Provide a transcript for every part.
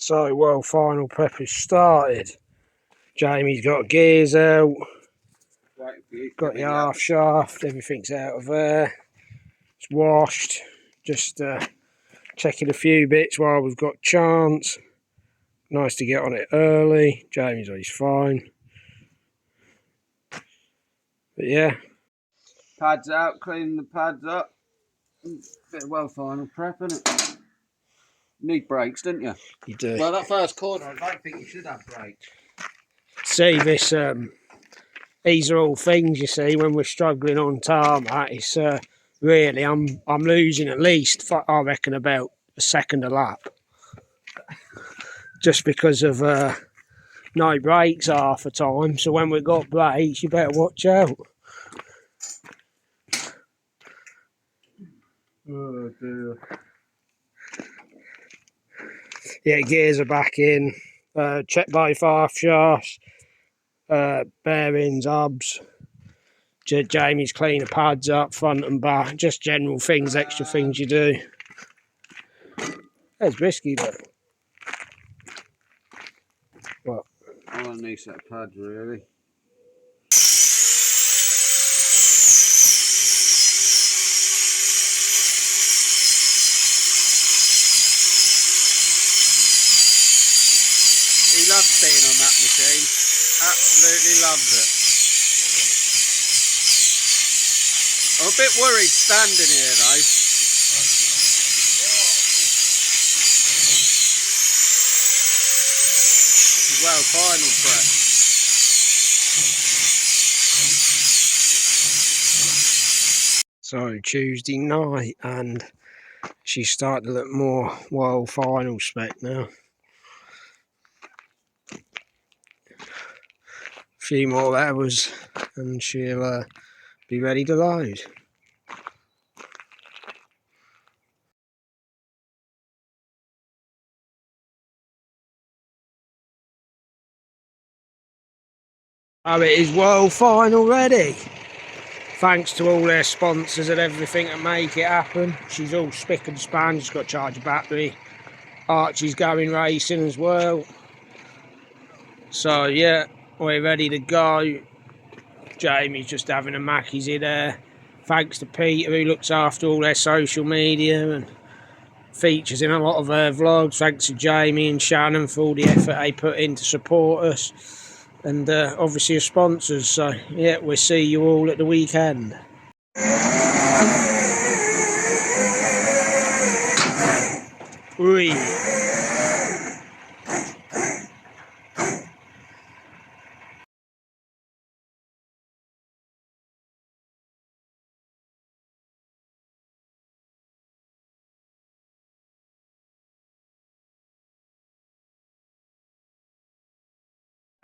So, well, final prep has started. Jamie's got gears out, got the half shaft, everything's out of there. It's washed. Just checking a few bits while we've got chance. Nice to get on it early. Jamie's always fine. But yeah. Pads out, cleaning the pads up. Bit of well final prep, innit? Need brakes, didn't you? You do. Well, that first corner, I don't think you should have brakes. See, this, these are all things, you see, when we're struggling on tarmac. It's really, I'm losing at least, I reckon, about a second a lap. Just because of no brakes half the time. So when we've got brakes, you better watch out. Oh dear. Yeah, gears are back in. Check both half shafts, bearings, hubs. Jamie's cleaning the pads up, front and back. Just general things, extra things you do. There's Brisky, but what? I want a new set of pads, really. He loves being on that machine. Absolutely loves it. I'm a bit worried standing here though. This is well final prep. So Tuesday night, and she's starting to look more world final spec now. A few more hours and she'll be ready to load. Oh, it is world final ready. Thanks to all their sponsors and everything that make it happen. She's all spick and span. She's got to charge a battery. Archie's going racing as well. So yeah, we're ready to go. Jamie's just having a Mackie's in there. Thanks to Peter, who looks after all their social media and features in a lot of their vlogs. Thanks to Jamie and Shannon for all the effort they put in to support us. And obviously your sponsors. So yeah, we'll see you all at the weekend. Ui.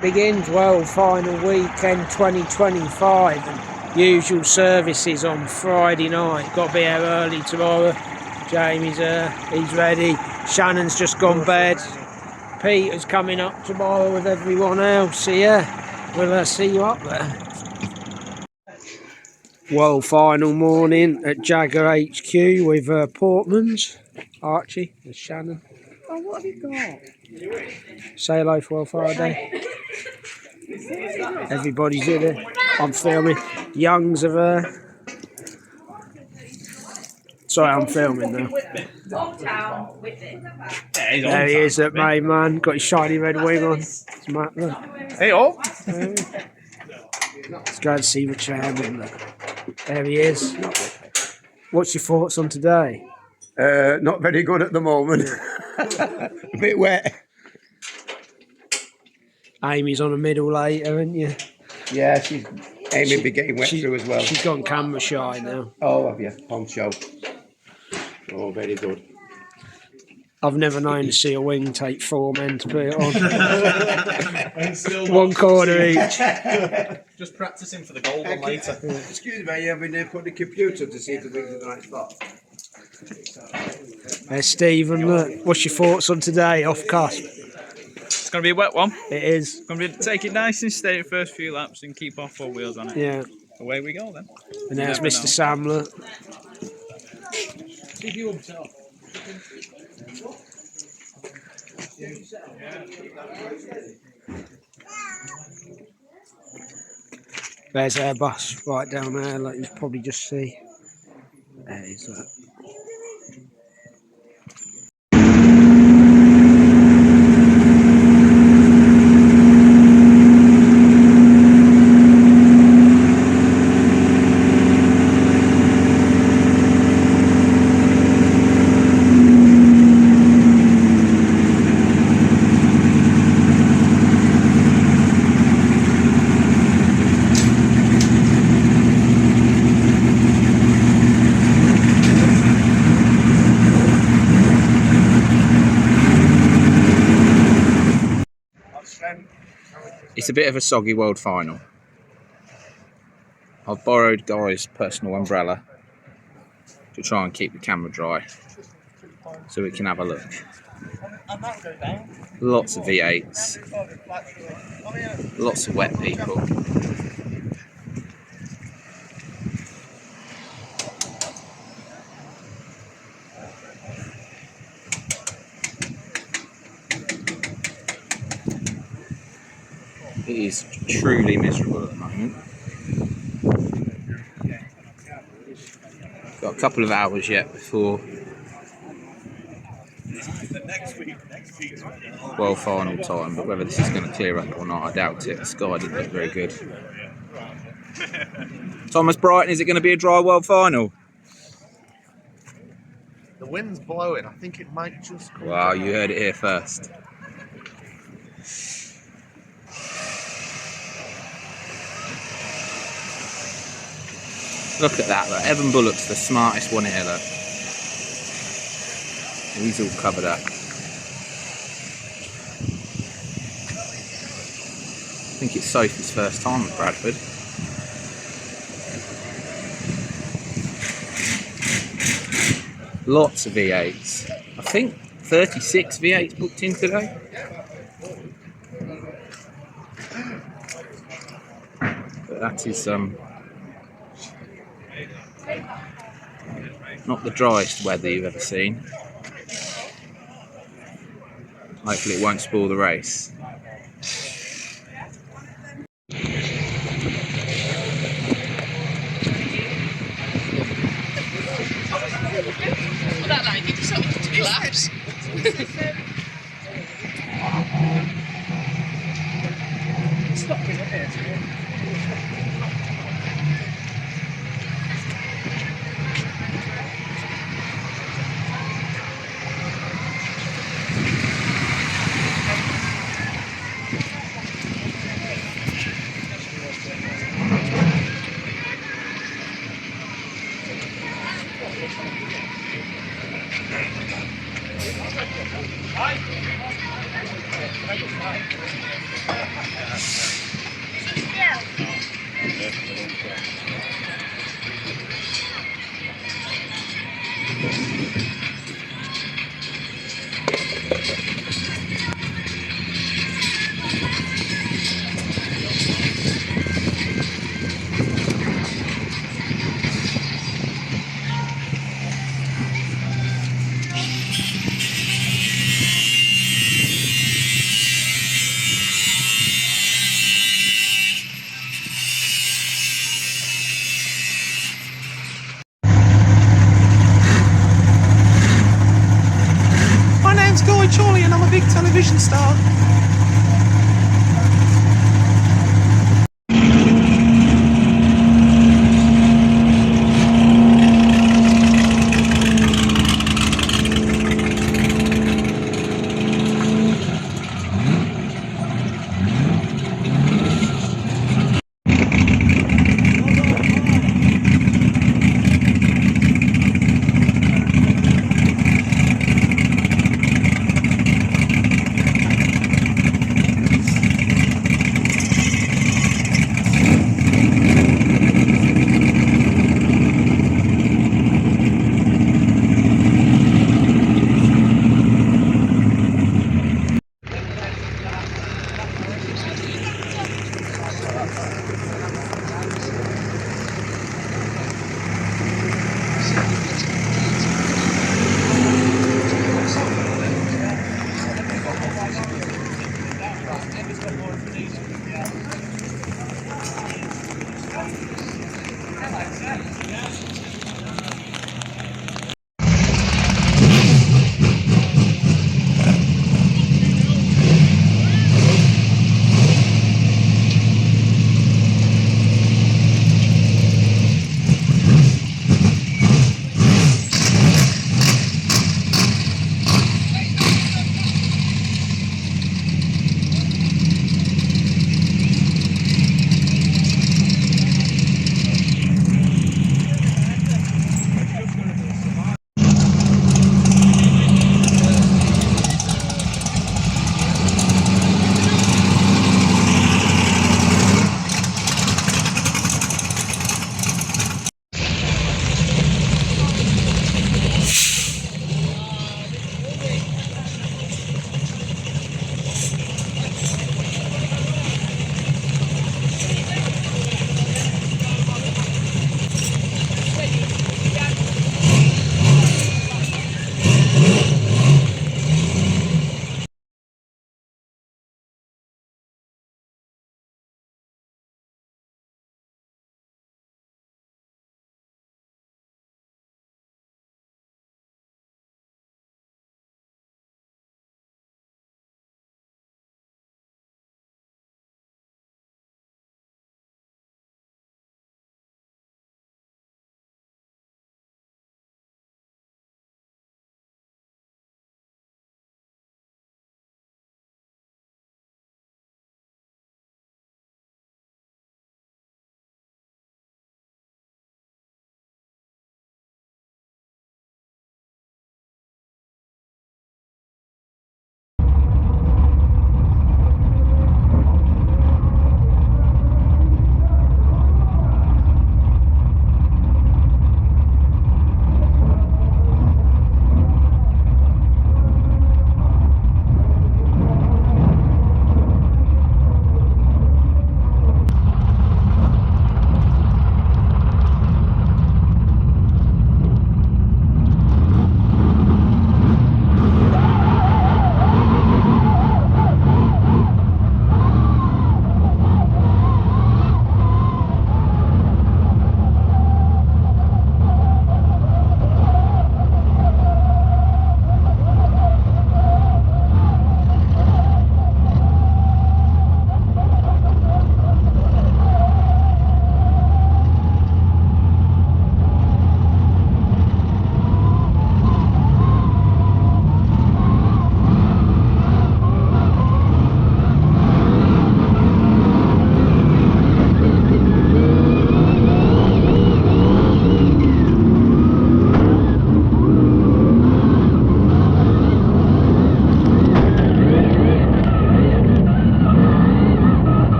Begins well, final weekend 2025 and usual services on Friday night. Got to be here early tomorrow. Jamie's he's ready. Shannon's just gone bed. Peter's coming up tomorrow with everyone else. So yeah, we'll see you up there. Well, final morning at Jagger HQ with Portman's. Archie and Shannon. Oh, what have you got? Say hello for Well Friday. Everybody's in it. I'm filming. Young's of Sorry, I'm filming now. There he is, that main man. Got his shiny red wing on. It's Matt, look. Hey, all. Let's go and see the chairman. There he is. What's your thoughts on today? Not very good at the moment. A bit wet. Amy's on a middle later, isn't you? Yeah, Amy be getting wet through as well. She's gone camera shy now. Oh, have you? Poncho. Oh, very good. I've never known to see a wing take 4 men to put it on. One corner each. Just practicing for the gold one later. Excuse me, I've been there put the computer to see if the wings are the right spot. There's Stephen, look. What's your thoughts on today, off cusp? It's going to be a wet one. It is. It's going to be take it nice and steady the first few laps and keep our 4 wheels on it. Yeah. Away we go then. And there's Mr. Sam, look. There's Airbus right down there, like you probably just see. There is that. It's a bit of a soggy world final. I've borrowed Guy's personal umbrella to try and keep the camera dry so we can have a look. Lots of V8s, lots of wet people. It is truly miserable at the moment. Got a couple of hours yet before world final time, but whether this is going to clear up or not, I doubt it. The sky didn't look very good. Thomas Brighton, is it going to be a dry world final? The wind's blowing. I think it might just come Wow, down. you heard it here first. Look at that, look. Evan Bullock's the smartest one here, look. He's all covered up. I think it's Sophie's first time at Bradford. Lots of V8s. I think 36 V8s booked in today. But that is not the driest weather you've ever seen. Hopefully it won't spoil the race. That like it's up to 2 laps. Charlie and I'm a big television star.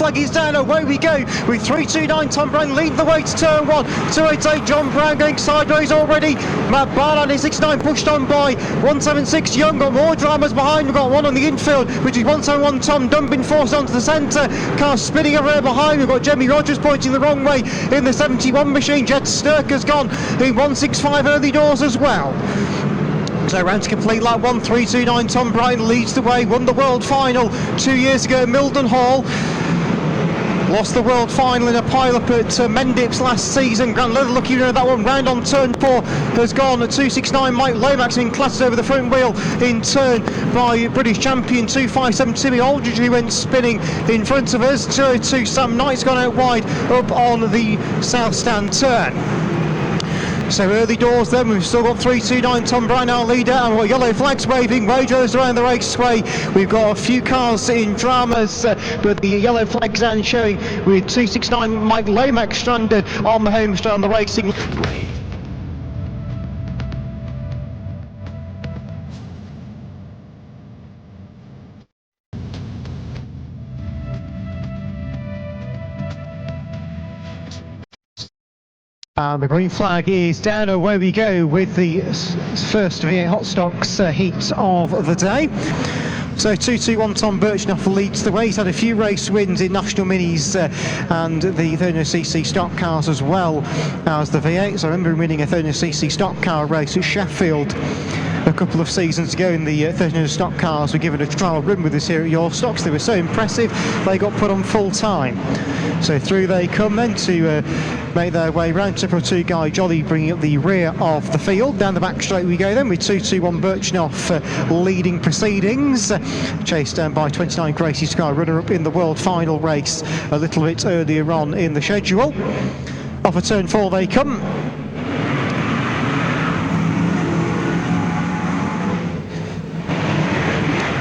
flag is down, away we go with 329 Tom Brown leading the way to turn 1. 288 John Brown going sideways already. Matt Barnard is 69 pushed on by 176 Young. Got more dramas behind. We've got one on the infield, which is 171 Tom Dunn being forced onto the centre. Car spinning over there behind. We've got Jemmy Rogers pointing the wrong way in the 71 machine. Jed Sturker's gone in 165 early doors as well. So round to complete lap 1, 329 Tom Bryan leads the way, won the world final 2 years ago at Milden Hall. Lost the world final in a pile-up at Mendips last season. Grant Leather looking at that one round on turn 4 has gone at 269. Mike Lomax in classes over the front wheel in turn by British champion 257 Timmy Aldridge, who went spinning in front of us. 202 Sam Knight's gone out wide up on the south stand turn. So early doors then, we've still got 329 Tom Bryan our leader, and we've got yellow flags waving, wagers around the raceway. We've got a few cars in dramas, but the yellow flags aren't showing, with 269 Mike Lomax stranded on the home straight on the racing. And the green flag is down, away we go with the first V8 Hotstox heat of the day. So 221 Tom Birchnough leads the way. He's had a few race wins in National Minis and the 300cc stock cars as well as the V8s. I remember him winning a 300cc stock car race at Sheffield a couple of seasons ago in the 300 stock cars. Were given a trial run with us here at Your Stocks. They were so impressive they got put on full time. So through they come then to make their way round. Triple 2 Guy Jolly bringing up the rear of the field. Down the back straight we go then with 221 Birchnough leading proceedings, chased down by 29 Gracie Sky, runner up in the world final race a little bit earlier on in the schedule. Off of turn 4 they come.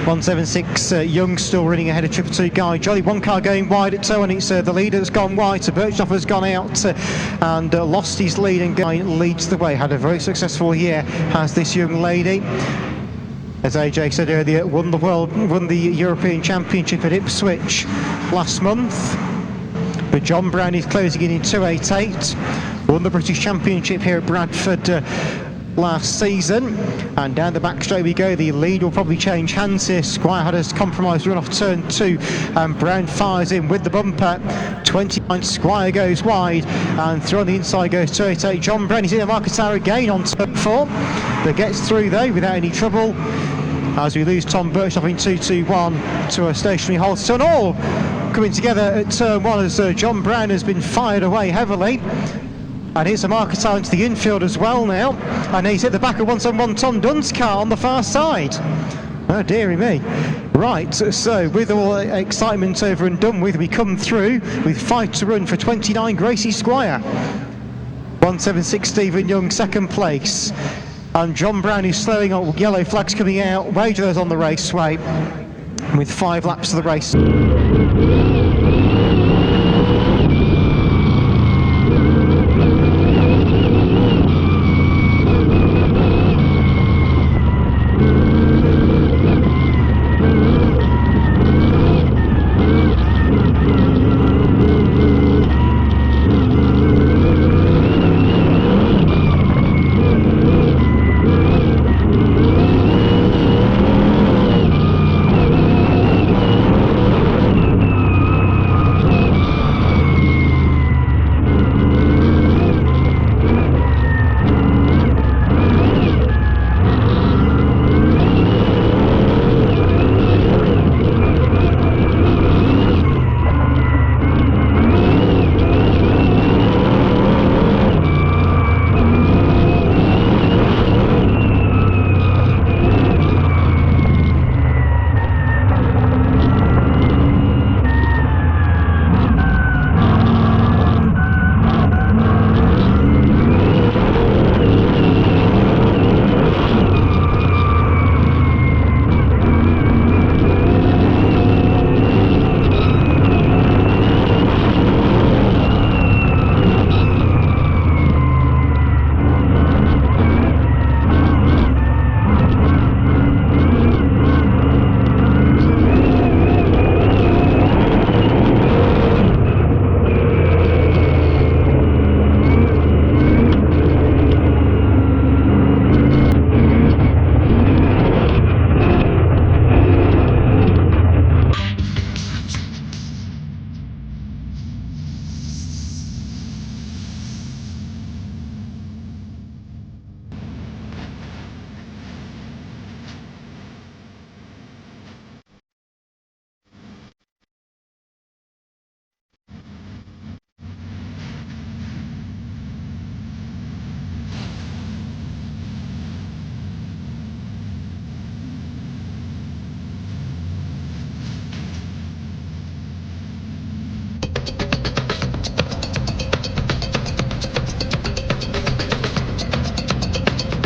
.176 Young still running ahead of Triple 2 Guy Jolly. One car going wide at toe, and it's the leader that's gone wide. So Birchnough has gone out and lost his lead, and Guy leads the way. Had a very successful year, has this young lady. As AJ said earlier, won the European Championship at Ipswich last month. But John Brown is closing in 288. Won the British Championship here at Bradford last season. And down the back straight we go. The lead will probably change hands here. Squire had a compromised run off turn 2, and Brown fires in with the bumper. 29 Squire goes wide, and through on the inside goes 288 John Brown. He's in the Marketar again on turn 4, but gets through though without any trouble, as we lose Tom Birchnough in 221 to a stationary hold. So all coming together at turn 1 as John Brown has been fired away heavily. And here's a Marketar into the infield as well now. And he's hit the back of 171 Tom Dunn's car on the far side. Oh dearie me. Right, so with all excitement over and done with, we come through with 5 to run for 29 Gracie Squire. 176 Stephen Young second place. And John Brown is slowing up, yellow flags coming out. Wagerers on the raceway with 5 laps of the race.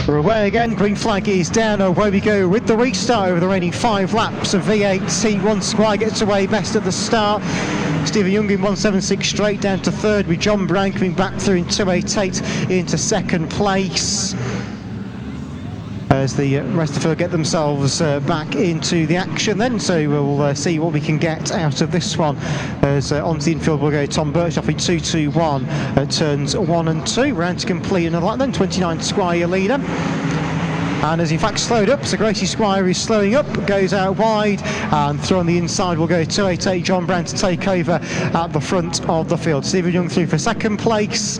We're away again, green flag is down, away we go with the restart over the remaining 5 laps of V8. T1 Squire gets away best at the start. Stephen Young in 176 straight down to third, with John Brown coming back through in 288 into second place. As the rest of the field get themselves back into the action then, so we'll see what we can get out of this one. As onto the infield will go Tom Birchhoff in 221 at turns 1 and 2, round to complete another lap then, 29 Squire leader. And as in fact slowed up, so Gracie Squire is slowing up, goes out wide, and through on the inside will go 288 John Brown to take over at the front of the field. Stephen Young through for second place,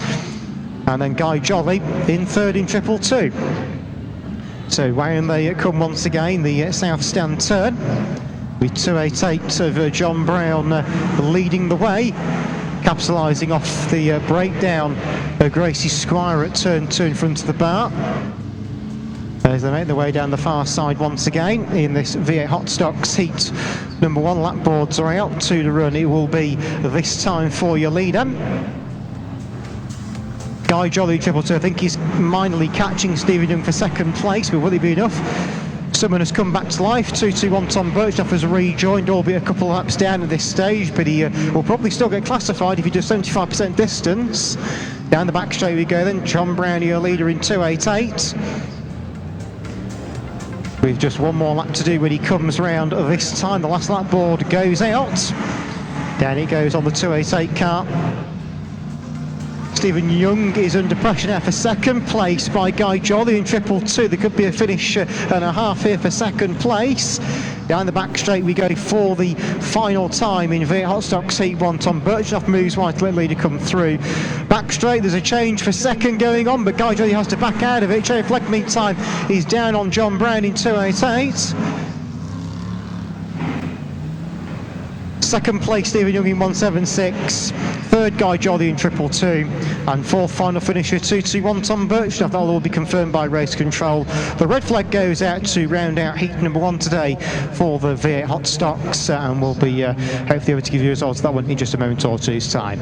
and then Guy Jolly in third in triple two. So round they come once again, the south stand turn, with 288 of John Brown leading the way, capitalising off the breakdown of Gracie Squire at turn 2 in front of the bar. As they make their way down the far side once again in this V8 Hotstox heat number 1, lap boards are out, 2 to run. It will be this time for your leader. Guy Jolly triple two, I think he's minorly catching Stephen Young for second place, but will it be enough? Someone has come back to life. 221 Tom Birchhoff has rejoined, albeit a couple of laps down at this stage, but he will probably still get classified if he does 75% distance. Down the back straight we go then, John Brown, your leader in 288. With just one more lap to do when he comes round this time. The last lap board goes out. Down it goes on the 288 car. Stephen Young is under pressure now for second place by Guy Jolly in triple two. There could be a finish and a half here for second place. Down the back straight we go for the final time in V8 Hotstox Heat 1. Tom Birchhoff moves wide to let leader come through. Back straight there's a change for second going on, but Guy Jolly has to back out of it. Cherry Fleck meantime is down on John Brown in 288. Second place Stephen Young in 176, third Guy Jolly in triple two, and fourth final finisher 221 Tom Birchhoff. That'll all be confirmed by race control. The red flag goes out to round out heat number 1 today for the V8 Hotstox, and we'll be hopefully able to give you results of that one in just a moment or two's time.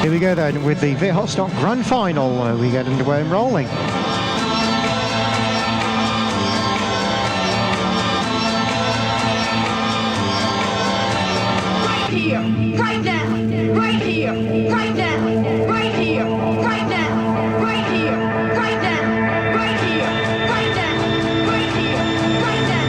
Here we go then with the V8 Hotstox Grand Final. We get underway and rolling. Right here, right now, right here, right now, right here, right now, right here, right now, right here, right now, right here, right now, right here, right now, right here, right now.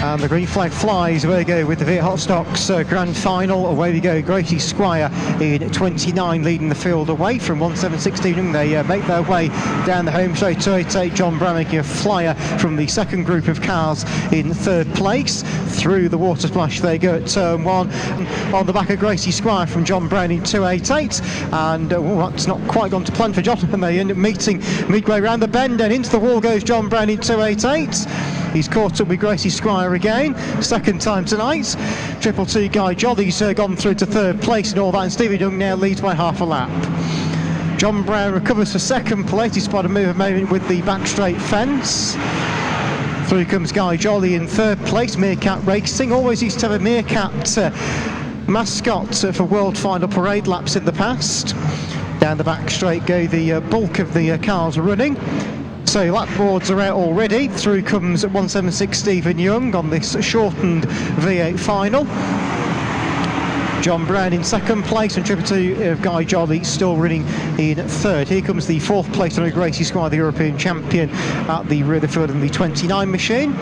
And the green flag flies. Away we go with the V8 Hotstox Grand Final. Away we go. Gracie Squire in 29 leading the field away from 1.716. They make their way down the home straight. 288 John Brown making a flyer from the second group of cars in third place. Through the water splash they go at turn 1. On the back of Gracie Squire from John Brown in 288. And that's not quite gone to plan for John. And they end up meeting midway around the bend. And into the wall goes John Brown in 288. He's caught up with Gracie Squire again, second time tonight. Triple two Guy Jolly's gone through to third place and all that, and Stevie Young now leads by half a lap. John Brown recovers for second place. He spotted a moment with the back straight fence. Through comes Guy Jolly in third place. Meerkat Racing, always used to have a Meerkat mascot for World Final Parade laps in the past. Down the back straight go the bulk of the cars running. So lap boards are out already. Through comes 176 Stephen Young on this shortened V8 final. John Brown in second place, and Tripper 2 of Guy Jolly still running in third. Here comes the fourth place on a Gracie Squire, the European champion at the rear of the field in the 29 machine.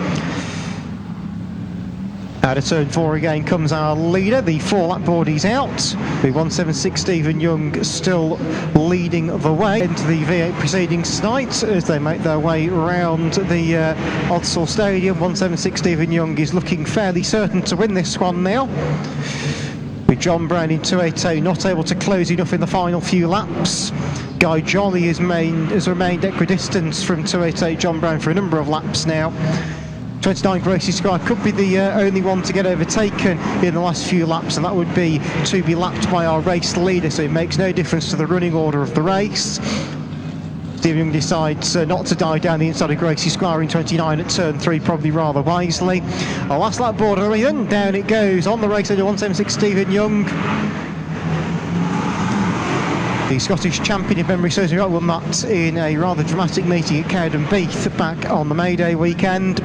Out of turn 4 again comes our leader. The 4 lap board is out. The 176 Stephen Young still leading the way into the V8 proceedings tonight as they make their way around the Hotstox Stadium. 176 Stephen Young is looking fairly certain to win this one now, with John Brown in 280 not able to close enough in the final few laps. Guy Jolly has remained equidistant from 288 John Brown for a number of laps now. 29 Gracie Squire could be the only one to get overtaken in the last few laps, and that would be to be lapped by our race leader, so it makes no difference to the running order of the race. Stephen Young decides not to dive down the inside of Gracie Squire in 29 at turn 3, probably rather wisely. Our last lap board, then down it goes on the race leader, 176 Stephen Young. The Scottish champion, if memory serves me right, won that in a rather dramatic meeting at Cowden Beath back on the May Day weekend.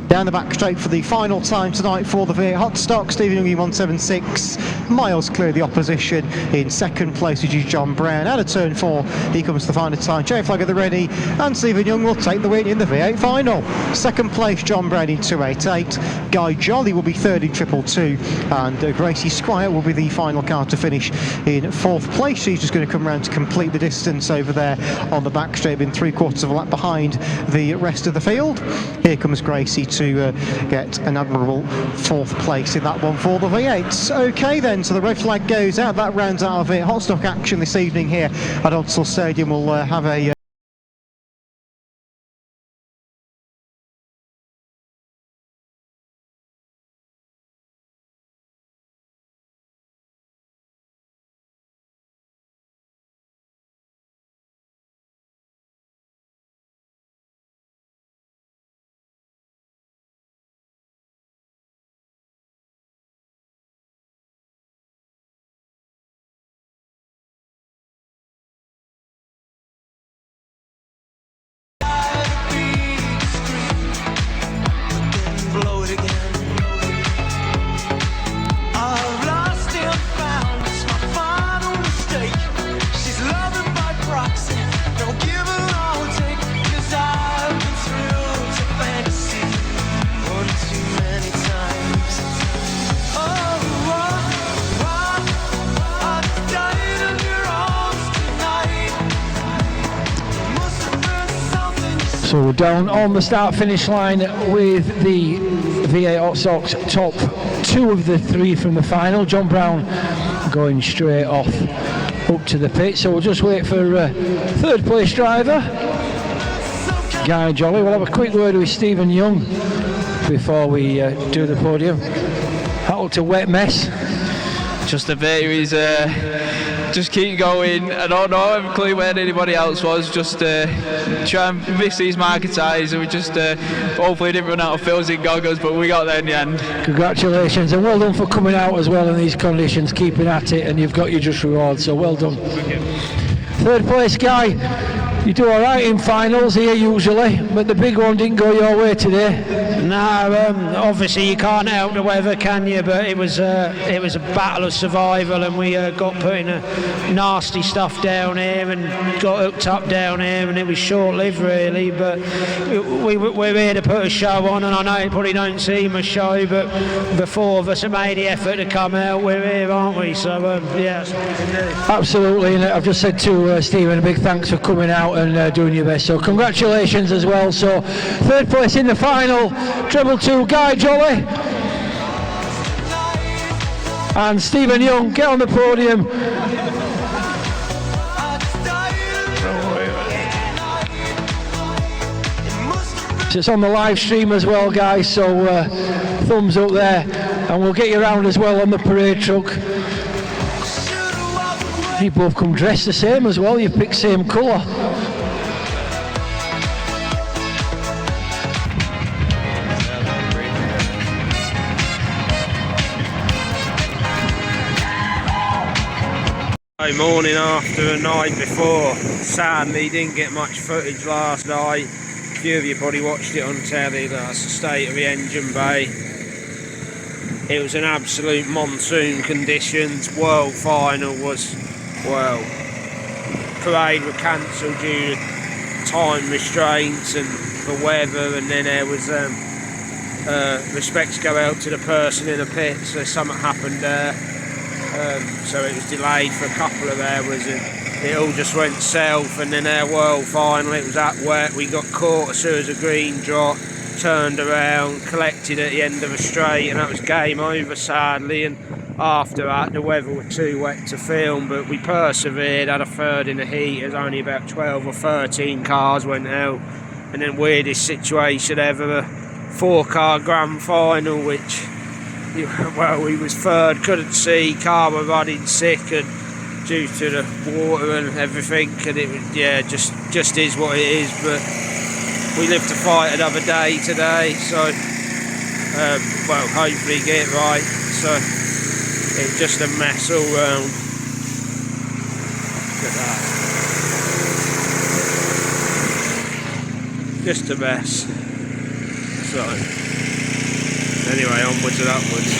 Down the back straight for the final time tonight for the V8 Hotstox. Stephen Young in 176, miles clear the opposition. In second place, which is John Brown. Out of turn 4, here comes the final time. J flag at the ready, and Stephen Young will take the win in the V8 final. Second place, John Brown in 288. Guy Jolly will be third in 222, and Gracie Squire will be the final car to finish in fourth place. She's just going to come around to complete the distance over there on the back straight, been 3/4 of a lap behind the rest of the field. Here comes Gracie to get an admirable fourth place in that one for the V8s. Okay then, so the red flag goes out. That rounds out our V8 Hotstock action this evening here at Hotstox Stadium. We'll have a So we're down on the start-finish line with the V8 Hotstox top 2 of the 3 from the final. John Brown going straight off up to the pit. So we'll just wait for third place driver Guy Jolly. We'll have a quick word with Stephen Young before we do the podium. That looked a wet mess. Just a bit. He was just keep going. I don't know, I haven't a clue where anybody else was. Just try and miss these market eyes, and we just hopefully didn't run out of fills in goggles, but we got there in the end. Congratulations, and well done for coming out as well in these conditions, keeping at it, and you've got your just reward, so well done. Third place Guy, you do alright in finals here usually, but the big one didn't go your way today. No, obviously you can't help the weather, can you? But it was a battle of survival, and we got put in a nasty stuff down here and got hooked up down here, and it was short-lived really. But we're here to put a show on, and I know it probably don't seem a show, but the 4 of us have made the effort to come out. We're here, aren't we? So yeah, that's what we can do. Absolutely, and I've just said to Stephen a big thanks for coming out and doing your best. So congratulations as well. So third place in the final. Treble 2, Guy Jolly and Stephen Young, get on the podium. It's on the live stream as well, guys, so thumbs up there, and we'll get you around as well on the parade truck. You both come dressed the same as well, you've picked same colour. Morning after the night before. Sadly didn't get much footage last night. A few of you probably watched it on telly. That's the state of the engine bay. It was an absolute monsoon conditions. World final was, well, parade were cancelled due to time restraints and the weather, and then there was respects go out to the person in the pit, so something happened there. So it was delayed for a couple of hours and it all just went south, and then our world final, it was that wet, we got caught as soon as a green drop, turned around, collected at the end of a straight, and that was game over sadly. And after that the weather was too wet to film, but we persevered, had a third in the heat. There's only about 12 or 13 cars went out, and then weirdest situation ever, a 4-car grand final, which, well, we was third, couldn't see, car were running sick and due to the water and everything, and it was, yeah, just is what it is. But we live to fight another day today, so well, hopefully get it right. So it's just a mess all round. Look at that, just a mess. So anyway, onwards and upwards.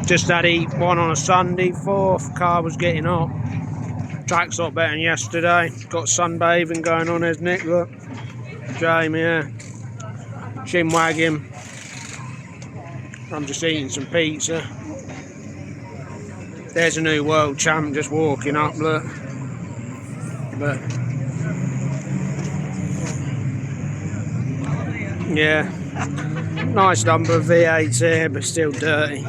Just had E1 on a Sunday, fourth. Car was getting hot. Track's a lot better than yesterday. Got sunbathing going on, there's Nick, look. Jamie, yeah. Shin wagging. I'm just eating some pizza. There's a new world champ just walking up, look. But yeah, nice number of V8s here, but still dirty.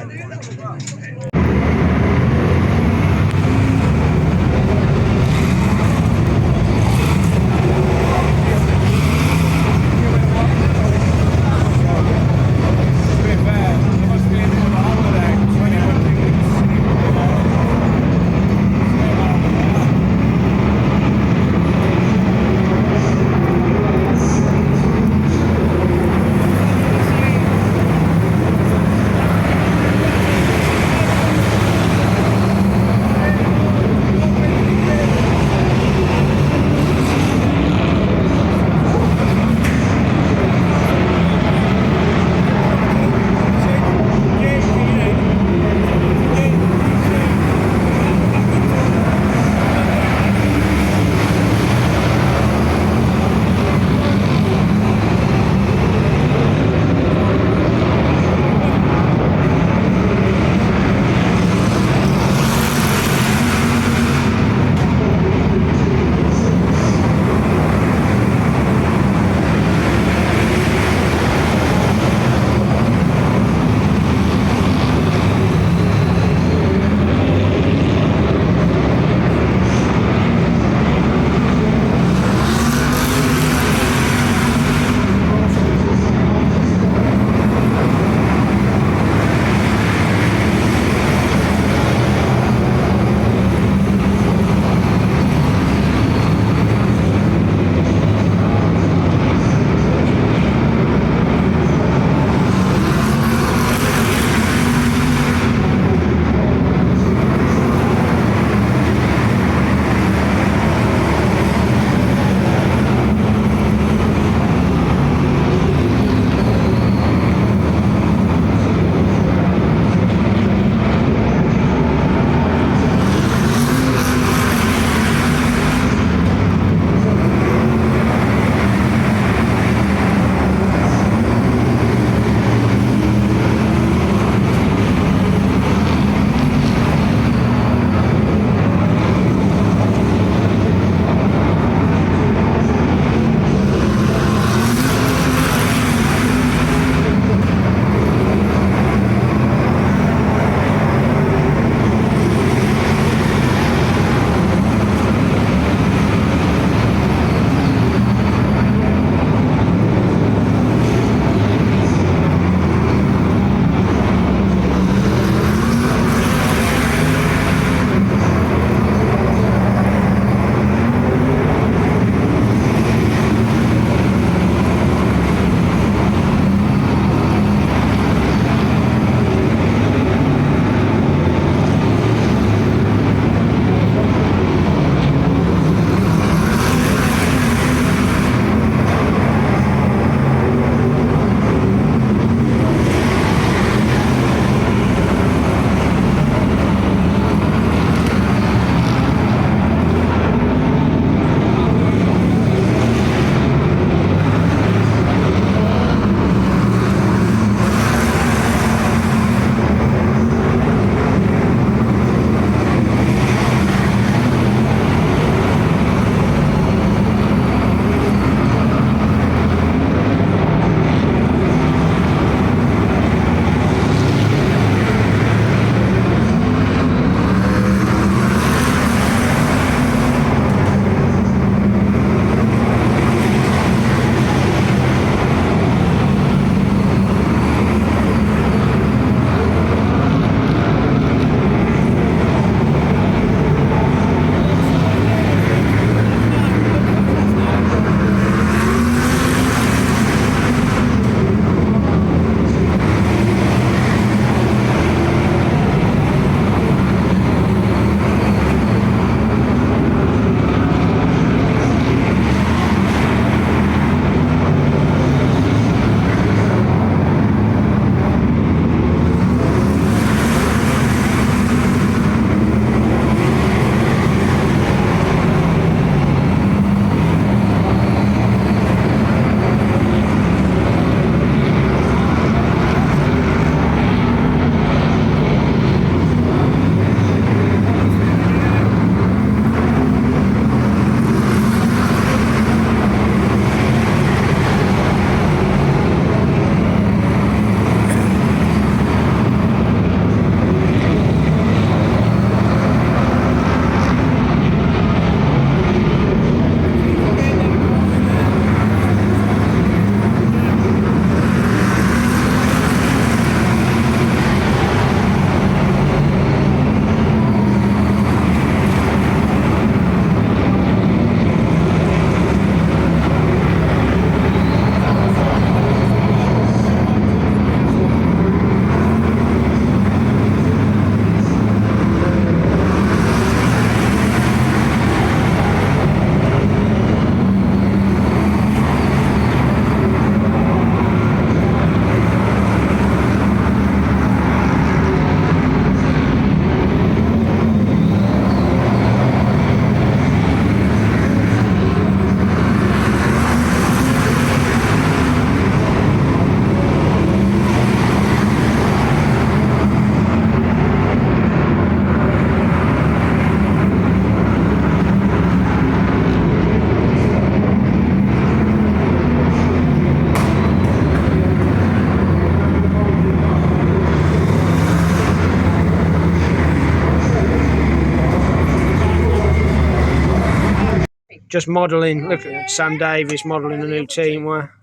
Just modelling. Look at Sam Davis modelling a new team. Where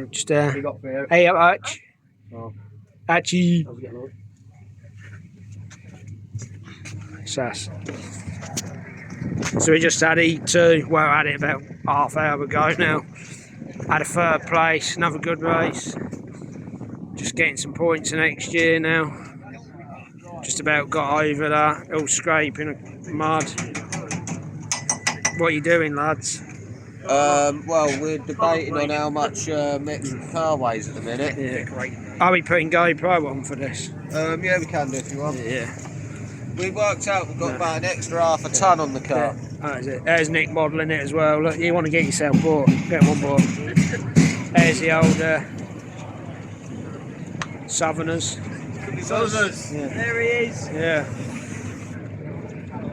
just hey, Arch. Archie. Sass. So we just had E2. Well, I had it about half hour ago now. Had a third place. Another good race. Just getting some points for next year now. Just about got over that. All scraping mud. What are you doing, lads? Well, we're debating on how much metric car weighs at the minute. Yeah. Are we putting GoPro on for this? Yeah, we can do if you want. Yeah. We worked out we've got about an extra half a tonne on the car. Oh, is it? There's Nick modelling it as well. Look, you want to get yourself bought. Get one bought. There's the old Southerners. Southerners. Yeah. There he is. Yeah.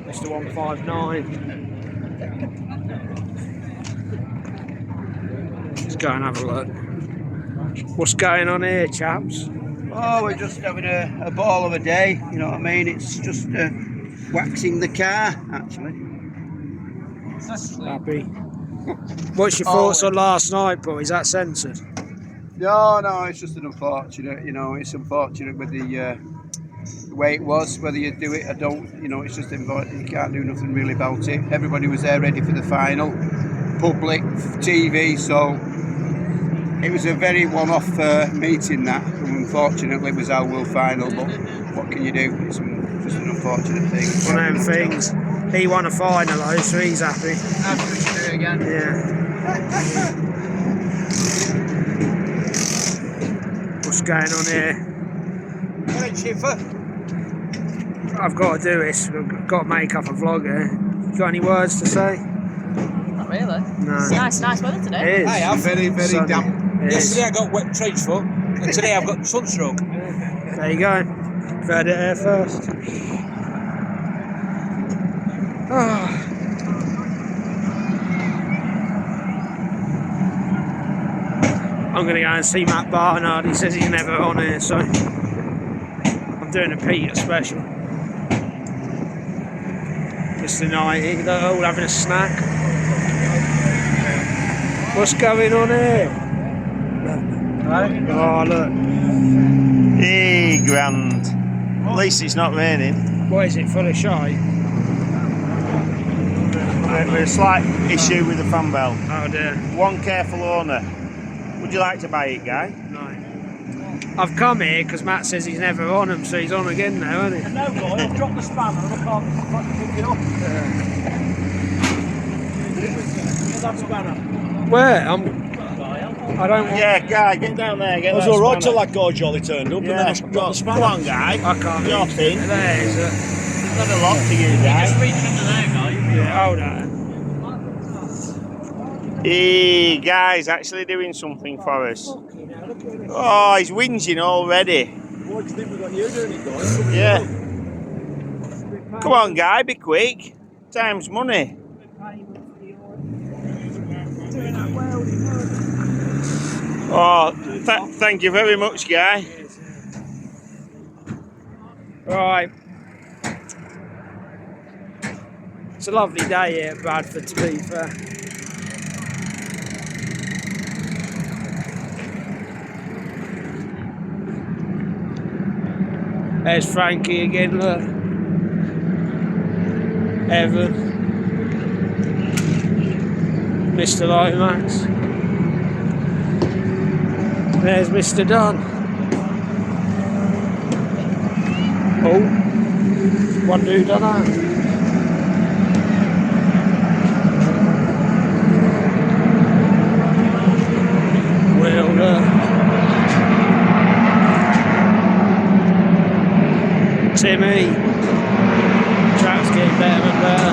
Mr. 159. Let's go and have a look. What's going on here, chaps? Oh, we're just having a ball of a day, you know what I mean? It's just waxing the car, actually. Happy. What's your thoughts on last night, boy? Is that censored? No, it's just an unfortunate, you know, it's unfortunate with the way it was, whether you do it or don't, you know, it's just unfortunate, you can't do nothing really about it. Everybody was there ready for the final, public, TV, so it was a very one-off meeting that, unfortunately, was our world final, but what can you do? It's just an unfortunate thing. One of them things. He won a final though, so he's happy. After we should do it again. Yeah. What's going on here? I've got to do this. I've got to make up a vlog here. You got any words to say? Not really. No. It's nice weather today. It is. I am very, very Sunny. damp. It is. Yesterday I got wet trench foot, and today I've got sunstroke. There you go. You've heard it here first. Oh. I'm going to go and see Matt Barnard. He says he's never on here, so I'm doing a Peter special. Mr. 90, they're all having a snack. What's going on here? Oh, look. Hey, grand. At least it's not raining. What is it, full of shite? With a slight issue with the fan belt. Oh dear. One careful owner. Would you like to buy it, Guy? No. I've come here because Matt says he's never on them, so he's on again now, isn't he? No, boy, I've dropped the spanner and I can't pick it up. That spanner. Where? I don't want... Yeah, Guy, get down there. Get It was that alright till spanner. that guy Jolly turned up Yeah, and then I dropped the spanner. Come on, Guy. I can't. Your thing. There is it. Not a lot to you, Guy. Yeah, hold on. Hey, Guy's actually doing something for us. Oh, he's whinging already. What do you think we got you doing it, guys? Yeah. Come on, Guy, be quick. Time's money. Oh, thank you very much, Guy. Right. It's a lovely day here at Bradford, to be fair. There's Frankie again, look. Evan. Mr. Lomax. There's Mr. Dunn. Oh, one dude done that. Well, Timmy. Track's getting better and better.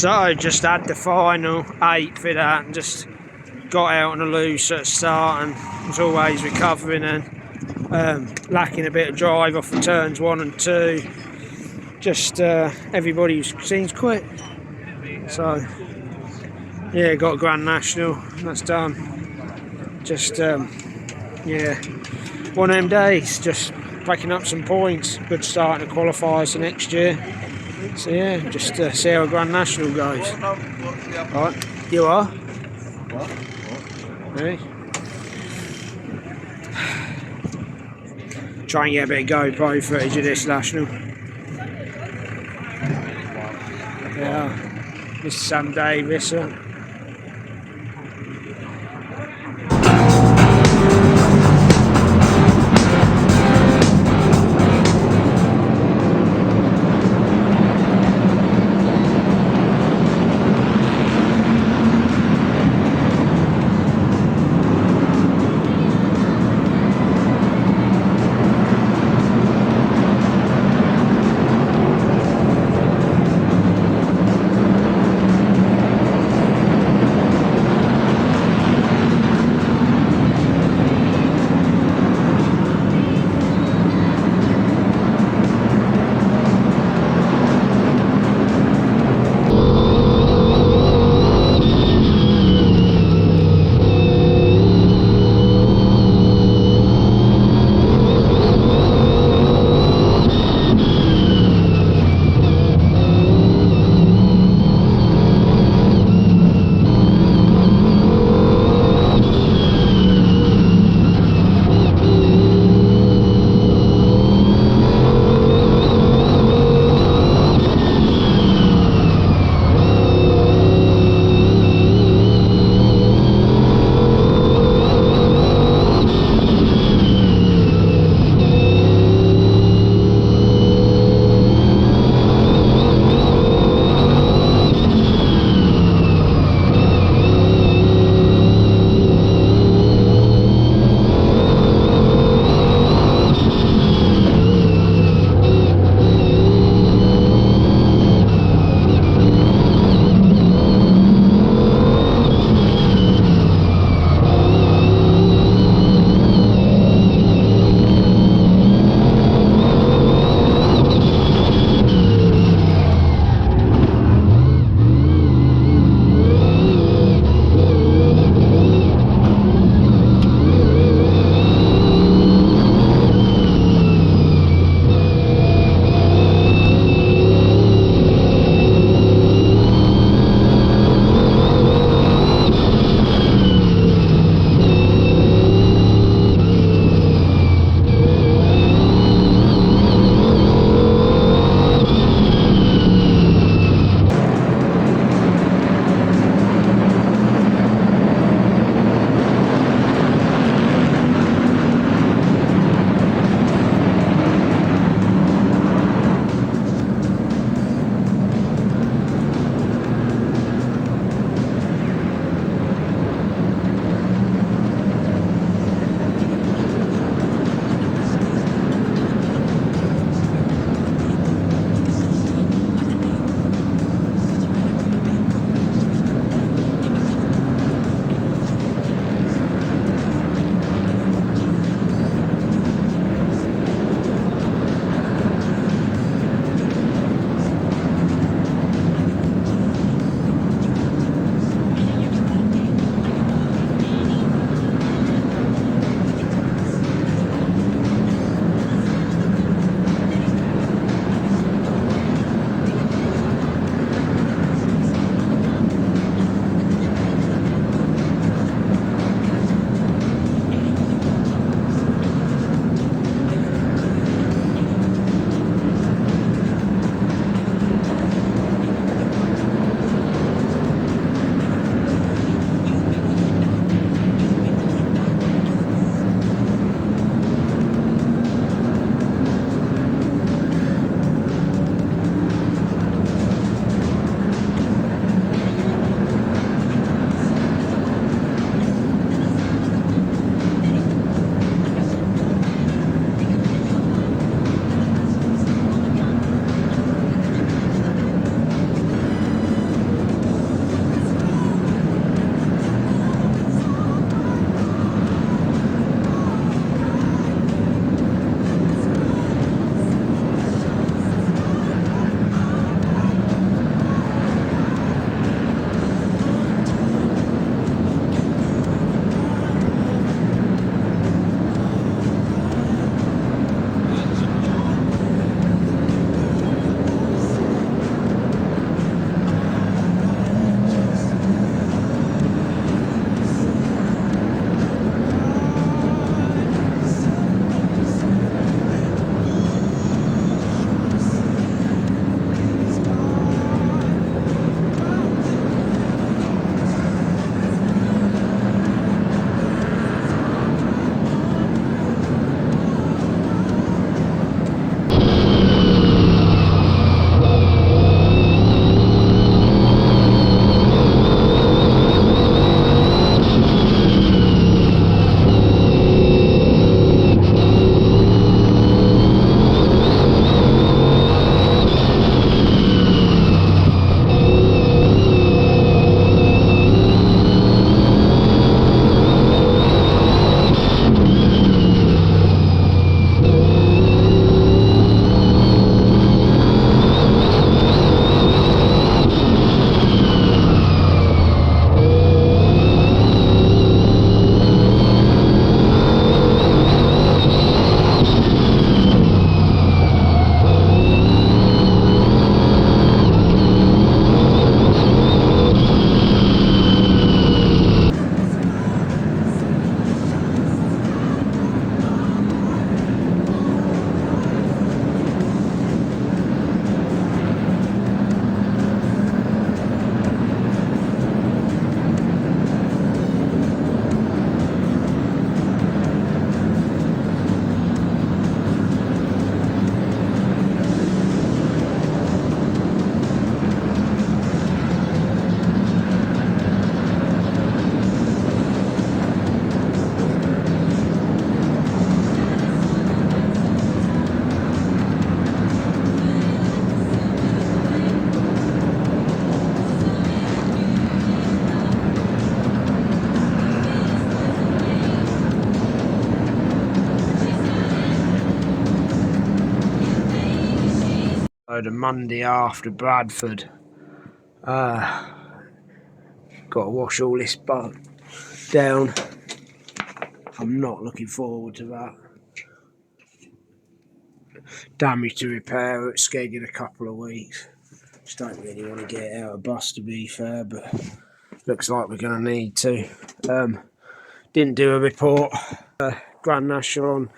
So just had the final 8 for that and just got out on a loose at the start and was always recovering and lacking a bit of drive off of turns 1 and 2. Just everybody seems quick. So yeah, got a Grand National, that's done. Just yeah, one of them days, just picking up some points. Good start in the qualifiers for next year. So yeah, just see how a Grand National goes. Right, you are? Really? Try and get a bit of GoPro footage of this National. Yeah, this is Sam Davis. The Monday after Bradford. Got to wash all this boat down. I'm not looking forward to that. Damage to repair at Skeg in a couple of weeks. Just don't really want to get it out of bus, to be fair, but looks like we're going to need to. Didn't do a report. Grand National on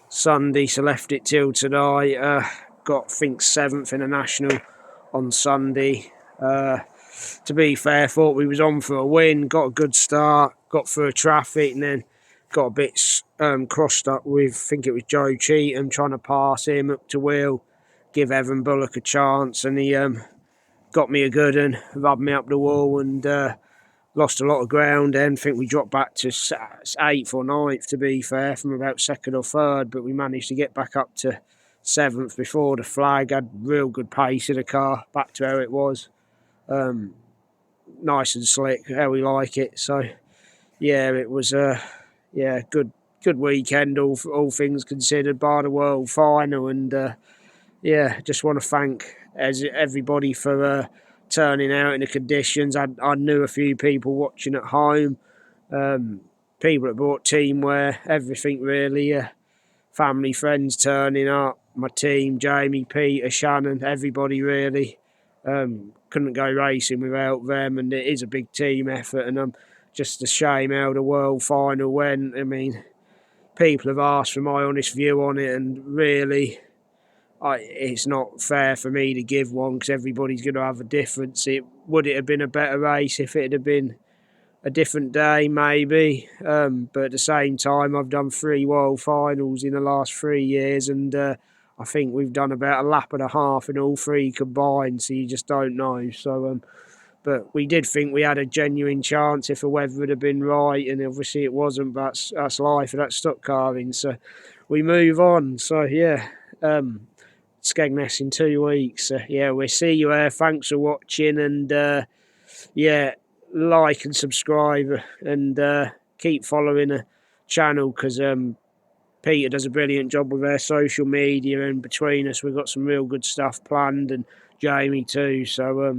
Sunday, so left it till tonight. Got, I think, 7th in a national on Sunday. To be fair, thought we was on for a win. Got a good start. Got through traffic and then got a bit crossed up with, I think it was Joe Cheatham, trying to pass him up to wheel, give Evan Bullock a chance, and he got me a good one, rubbed me up the wall, and lost a lot of ground. Then I think we dropped back to 8th or 9th, to be fair, from about 2nd or 3rd, but we managed to get back up to 7th before the flag. Had real good pace in the car, back to how it was. Nice and slick, how we like it. So yeah, it was good weekend, all things considered, bar the world final. And just want to thank everybody for turning out in the conditions. I knew a few people watching at home, people that bought teamwear, everything really, family, friends turning up, my team, Jamie, Peter, Shannon, everybody really. Couldn't go racing without them, and it is a big team effort, and I'm just ashamed how the world final went. I mean, people have asked for my honest view on it, and really, it's not fair for me to give one because everybody's going to have a difference. Would it have been a better race if it had been a different day? Maybe, but at the same time, I've done 3 world finals in the last 3 years, and I think we've done about a lap and a half in all 3 combined, so you just don't know. So, but we did think we had a genuine chance if the weather had been right, and obviously it wasn't, but that's life, and that's stock carving. So we move on. So yeah, Skegness in 2 weeks. We'll see you there. Thanks for watching, and like and subscribe, and keep following the channel, because Peter does a brilliant job with our social media, and between us we've got some real good stuff planned, and Jamie too. So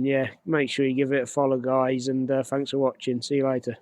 make sure you give it a follow, guys, and thanks for watching. See you later.